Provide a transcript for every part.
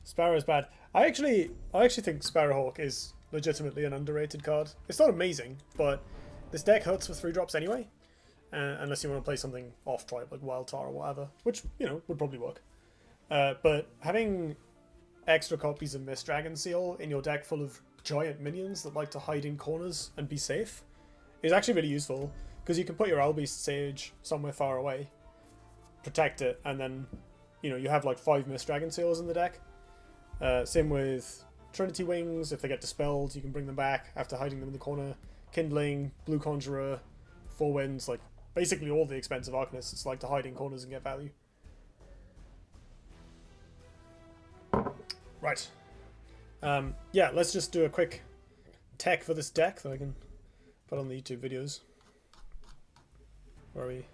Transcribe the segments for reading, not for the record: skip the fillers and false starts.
Sparrow's bad. I actually think Sparrowhawk is legitimately an underrated card. It's not amazing, but this deck hurts for 3 drops anyway. Unless you want to play something off tribe like Wild Tar or whatever, which would probably work. But having extra copies of Mist Dragon Seal in your deck full of giant minions that like to hide in corners and be safe is actually really useful, because you can put your Albeast Sage somewhere far away, protect it, and then you have like 5 Mist Dragon Seals in the deck. Same with Trinity Wings. If they get dispelled, you can bring them back after hiding them in the corner. Kindling, Blue Conjurer, Four Winds, like basically all the expensive Arcanysts like to hide in corners and get value. Right. Yeah, let's just do a quick tech for this deck that I can put on the YouTube videos. Where are we?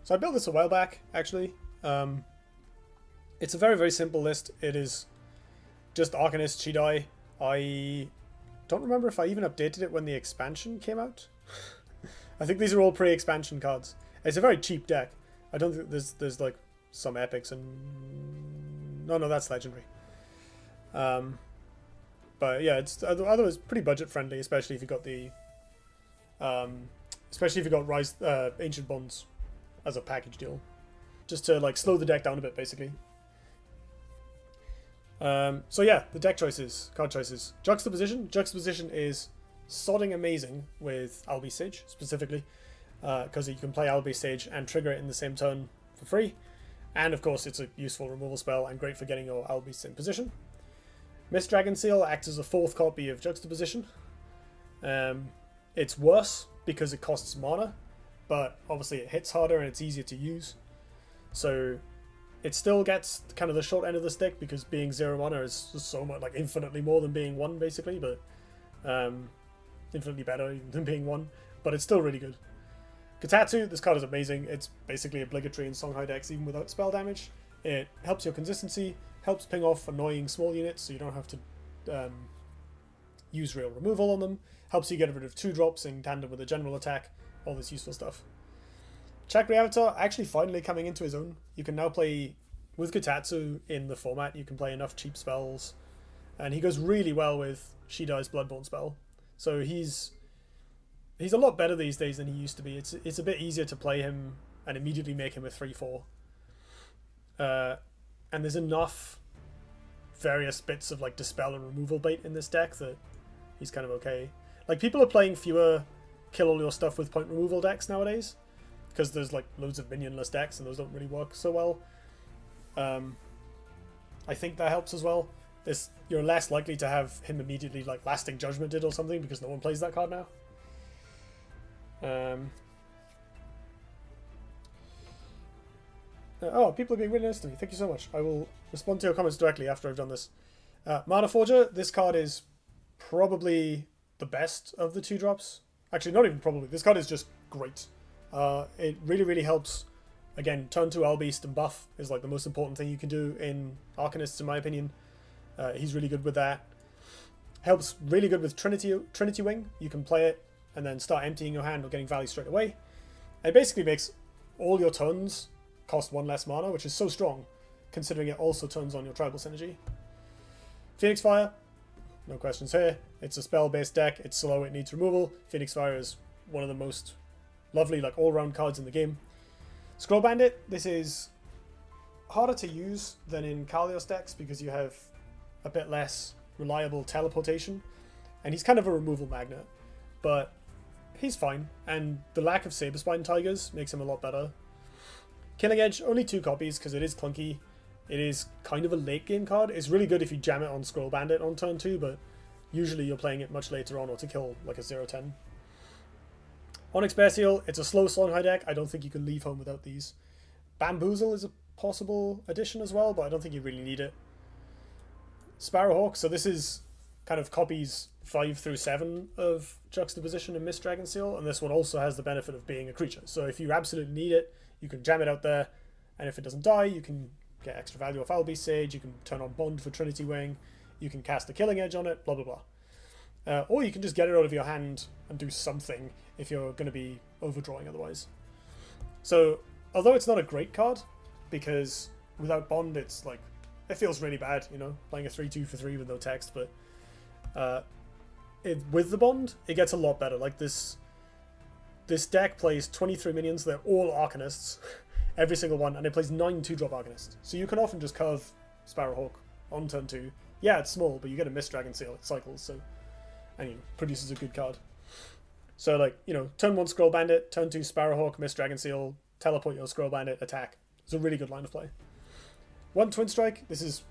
So I built this a while back, actually. It's a very, very simple list. It is just Arcanyst, Shidai. I don't remember if I even updated it when the expansion came out. I think these are all pre-expansion cards. It's a very cheap deck. I don't think there's like some epics and no, that's legendary. But yeah, it's otherwise pretty budget friendly, especially if you got the Rise Ancient Bonds as a package deal, just to like slow the deck down a bit, basically. So yeah, the deck choices, card choices. Juxtaposition. Juxtaposition is sodding amazing with Albeast Sage, specifically, because you can play Albeast Sage and trigger it in the same turn for free. And of course, it's a useful removal spell and great for getting your Albeast in position. Mist Dragon Seal acts as a 4th copy of Juxtaposition. It's worse because it costs mana, but obviously it hits harder and it's easier to use. So it still gets kind of the short end of the stick, because being 0 mana is just so much, like infinitely more than being 1, basically, but infinitely better than being 1, but it's still really good. Kotatsu, this card is amazing. It's basically obligatory in Songhai decks even without spell damage. It helps your consistency, helps ping off annoying small units so you don't have to use real removal on them, helps you get rid of 2-drops in tandem with a general attack, all this useful stuff. Chakra Avatar actually finally coming into his own. You can now play with Kotatsu in the format. You can play enough cheap spells, and he goes really well with Shidai's Bloodborne spell. So he's a lot better these days than he used to be. It's a bit easier to play him and immediately make him a 3/4. And there's enough various bits of like dispel and removal bait in this deck that he's kind of okay. Like, people are playing fewer kill all your stuff with point removal decks nowadays, because there's like loads of minionless decks and those don't really work so well. I think that helps as well. You're less likely to have him immediately like Lasting Judgmented or something, because no one plays that card now. Oh, people are being really nice to me. Thank you so much. I will respond to your comments directly after I've done this. Mana Forger. This card is probably the best of the 2-drops. Actually, not even probably. This card is just great. It really, really helps. Again, turn 2 Albeast and buff is like the most important thing you can do in Arcanysts, in my opinion. He's really good with that. Helps really good with Trinity Wing. You can play it and then start emptying your hand or getting value straight away. It basically makes all your turns cost 1 less mana, which is so strong, considering it also turns on your tribal synergy. Phoenix Fire, no questions here. It's a spell-based deck. It's slow. It needs removal. Phoenix Fire is one of the most lovely, like, all-round cards in the game. Scroll Bandit. This is harder to use than in Kalios decks because you have a bit less reliable teleportation, and he's kind of a removal magnet, but he's fine. And the lack of Saberspine Tigers makes him a lot better. Killing Edge, only 2 copies because it is clunky. It is kind of a late game card. It's really good if you jam it on Scroll Bandit on turn 2, but usually you're playing it much later on or to kill like a 0/10. Onyx Bear Seal, it's a slow Songhai deck. I don't think you can leave home without these. Bamboozle is a possible addition as well, but I don't think you really need it. Sparrowhawk, so this is kind of copies 5 through 7 of Juxtaposition and Mist Dragon Seal, and this one also has the benefit of being a creature. So if you absolutely need it, you can jam it out there, and if it doesn't die, you can get extra value off Albeast Sage, you can turn on Bond for Trinity Wing, you can cast a Killing Edge on it, blah blah blah. Or you can just get it out of your hand and do something if you're going to be overdrawing otherwise. So, although it's not a great card, because without Bond, it's like, it feels really bad, you know, playing a 3-2 for 3 with no text, but with the Bond, it gets a lot better. Like, this deck plays 23 minions, they're all Arcanysts, every single one, and it plays 9 2-drop Arcanysts. So you can often just curve Sparrowhawk on turn 2. Yeah, it's small, but you get a Mist Dragon Seal, it cycles, so, and it produces a good card. So, like, you know, turn 1 Scroll Bandit, turn 2 Sparrowhawk, Mist Dragon Seal, teleport your Scroll Bandit, attack. It's a really good line of play. 1 Twin Strike, this is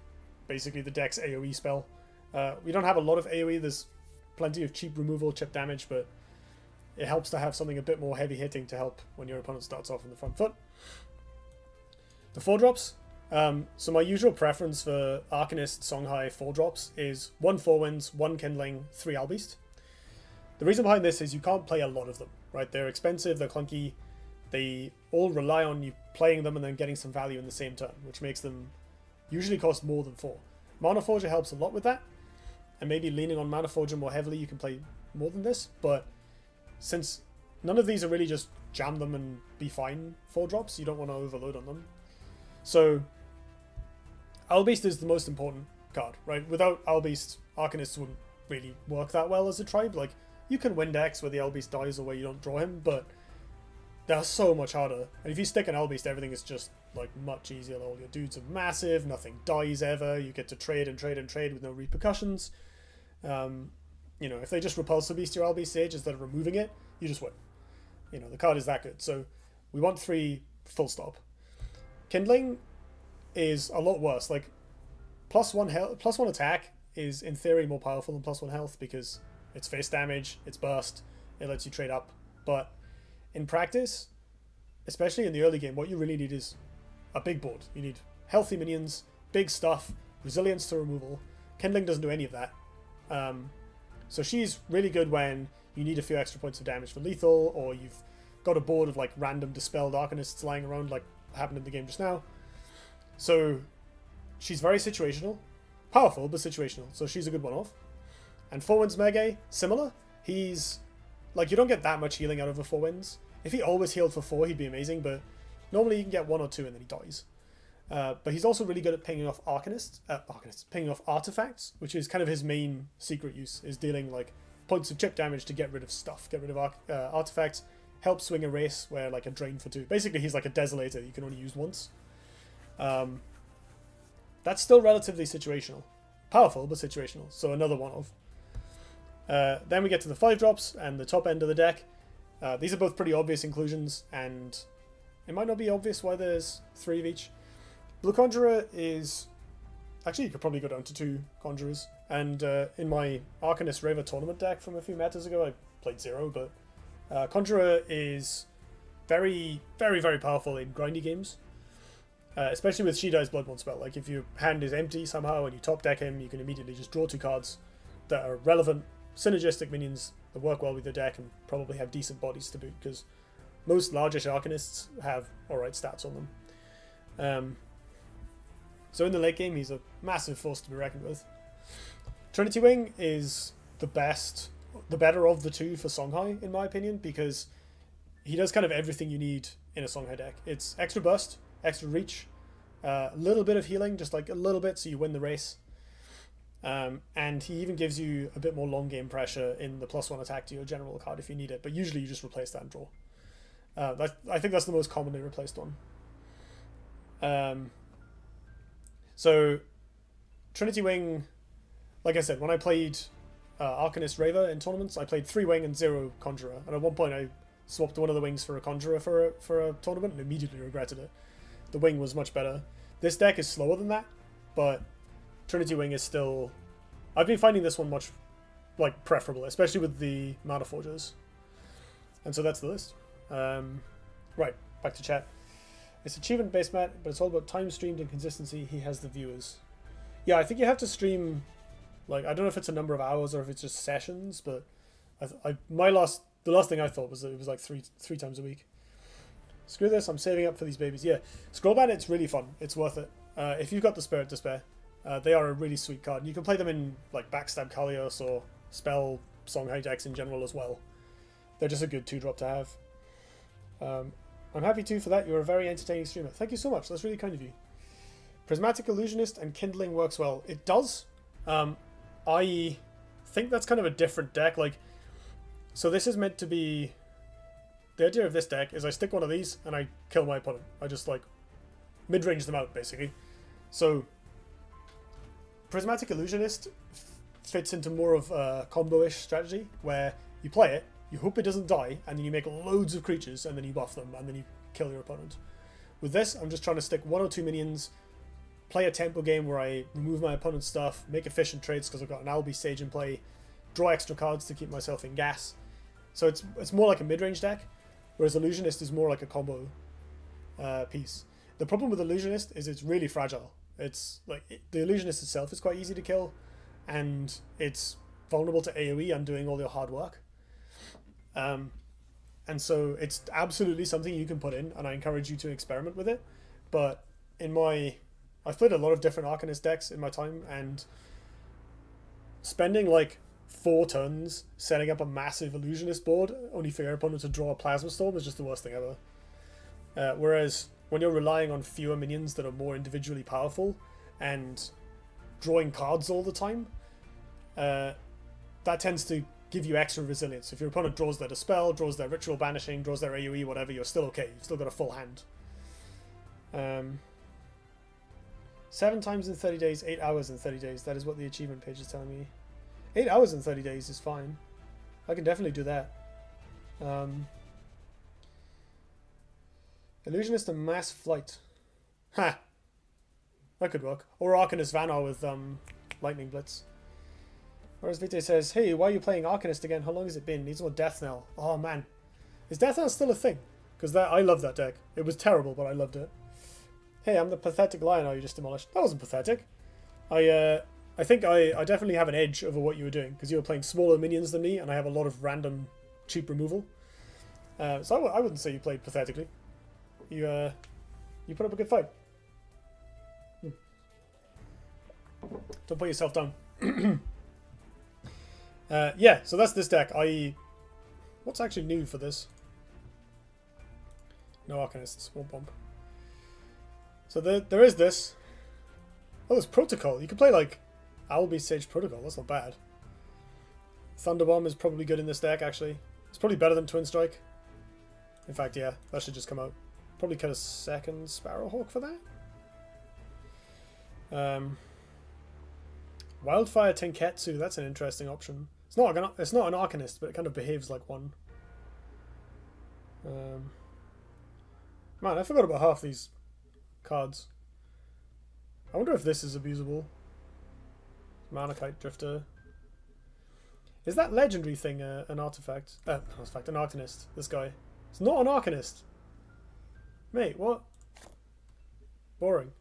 basically the deck's AoE spell. We don't have a lot of AoE, there's plenty of cheap removal, chip damage, but it helps to have something a bit more heavy hitting to help when your opponent starts off on the front foot. The 4-drops. So my usual preference for Arcanyst Songhai 4-drops is 1 4-winds, 1 Kindling, 3 Albeast. The reason behind this is you can't play a lot of them, right? They're expensive, they're clunky, they all rely on you playing them and then getting some value in the same turn, which makes them usually cost more than 4. Mana Forger helps a lot with that, and maybe leaning on Mana Forger more heavily you can play more than this, but since none of these are really just jam them and be fine 4-drops, you don't want to overload on them. So Albeast is the most important card, right? Without Albeast, Arcanysts wouldn't really work that well as a tribe. Like, you can win decks where the Albeast dies or where you don't draw him, but they're so much harder. And if you stick an Albeast, everything is just, like, much easier. All your dudes are massive, nothing dies ever, you get to trade and trade and trade with no repercussions. You know, if they just repulse the beast your Albeast Sage instead of removing it, you just win. You know, the card is that good. So we want 3 full stop. Kindling is a lot worse. Like, +1 attack is in theory more powerful than +1 health because it's face damage, it's burst, it lets you trade up. But in practice, especially in the early game, what you really need is a big board. You need healthy minions, big stuff, resilience to removal. Kindling doesn't do any of that. So she's really good when you need a few extra points of damage for lethal, or you've got a board of like random dispelled Arcanysts lying around like happened in the game just now. So she's very situational. Powerful, but situational. So she's a good one-off. And 4-winds Mege, similar. He's like, you don't get that much healing out of a 4-winds. If he always healed for 4, he'd be amazing, but normally you can get 1 or 2 and then he dies. But he's also really good at pinging off pinging off artifacts, which is kind of his main secret use, is dealing like points of chip damage to get rid of stuff, get rid of artifacts, help swing a race where like a drain for 2. Basically, he's like a desolator you can only use once. That's still relatively situational. Powerful, but situational. So another one of. Then we get to the 5-drops and the top end of the deck. These are both pretty obvious inclusions, and it might not be obvious why there's 3 of each. Blue Conjurer is... Actually, you could probably go down to 2 Conjurers. And in my Arcanyst Raver tournament deck from a few metas ago, I played 0, but Conjurer is very, very, very powerful in grindy games. Especially with Shidai's Bloodborne spell. Like, if your hand is empty somehow and you top deck him, you can immediately just draw 2 cards that are relevant, synergistic minions that work well with your deck and probably have decent bodies to boot, because most largish Arcanysts have alright stats on them. So in the late game, he's a massive force to be reckoned with. Trinity Wing is the better of the 2 for Songhai, in my opinion, because he does kind of everything you need in a Songhai deck. It's extra burst, extra reach, a little bit of healing, just like a little bit, so you win the race. And he even gives you a bit more long game pressure in the +1 attack to your general card if you need it, but usually you just replace that and draw. I think that's the most commonly replaced one. So Trinity Wing, like I said, when I played Arcanyst Raver in tournaments, I played 3 Wing and 0 Conjurer, and at one point I swapped one of the wings for a Conjurer for a tournament and immediately regretted it. The Wing was much better. This deck is slower than that, but Trinity Wing is still... I've been finding this one much like preferable, especially with the Mana Forgers. And so that's the list. Right, back to chat. It's achievement-based, Matt, but it's all about time streamed and consistency. He has the viewers. Yeah, I think you have to stream, like, I don't know if it's a number of hours or if it's just sessions, but the last thing I thought was that it was like three times a week. Screw this, I'm saving up for these babies. Yeah, Scroll Bandit's really fun. It's worth it. If you've got the Spirit to spare, they are a really sweet card. You can play them in like Backstab Kalios or Spell Songhai decks in general as well. They're just a good 2-drop to have. I'm happy too for that. You're a very entertaining streamer. Thank you so much. That's really kind of you. Prismatic Illusionist and Kindling works well. It does. I think that's kind of a different deck. Like, so this is meant to be... The idea of this deck is I stick one of these and I kill my opponent. I just, like, mid-range them out, basically. So, Prismatic Illusionist fits into more of a combo-ish strategy, where you play it, you hope it doesn't die, and then you make loads of creatures, and then you buff them, and then you kill your opponent. With this, I'm just trying to stick 1 or 2 minions, play a tempo game where I remove my opponent's stuff, make efficient trades because I've got an Albi Sage in play, draw extra cards to keep myself in gas. So it's more like a mid-range deck, whereas Illusionist is more like a combo piece. The problem with Illusionist is it's really fragile. It's like the Illusionist itself is quite easy to kill, and it's vulnerable to AoE undoing all your hard work. And so it's absolutely something you can put in, and I encourage you to experiment with it. But I've played a lot of different Arcanyst decks in my time, and spending like 4 turns setting up a massive Illusionist board only for your opponent to draw a Plasma Storm is just the worst thing ever. Whereas when you're relying on fewer minions that are more individually powerful and drawing cards all the time, that tends to give you extra resilience. If your opponent draws their Dispel, draws their Ritual Banishing, draws their AoE, whatever, you're still okay. You've still got a full hand. 7 times in 30 days, 8 hours in 30 days. That is what the achievement page is telling me. 8 hours in 30 days is fine. I can definitely do that. Illusionist and Mass Flight. Ha! That could work. Or Arcanyst Vanar with Lightning Blitz. Whereas Vite says, hey, why are you playing Arcanyst again? How long has it been? Needs more Death Knell. Oh man. Is Death Knell still a thing? Because I love that deck. It was terrible, but I loved it. Hey, I'm the pathetic lion you just demolished. That wasn't pathetic. I think I definitely have an edge over what you were doing, because you were playing smaller minions than me, and I have a lot of random cheap removal. So I wouldn't say you played pathetically. You put up a good fight. Don't put yourself down. Yeah, so that's this deck. What's actually new for this? No Arcanysts. Womp womp. So there is this. Oh, there's Protocol. You can play like Albi Sage Protocol. That's not bad. Thunderbomb is probably good in this deck, actually. It's probably better than Twin Strike. In fact, yeah, that should just come out. Probably cut a second Sparrowhawk for that. Wildfire Tenketsu. That's an interesting option. It's not an Arcanist, but it kind of behaves like one. Man, I forgot about half these cards. I wonder if this is abusable. Manakite Drifter. Is that legendary thing an artifact? An Arcanist. This guy. It's not an Arcanist. Mate, what? Boring.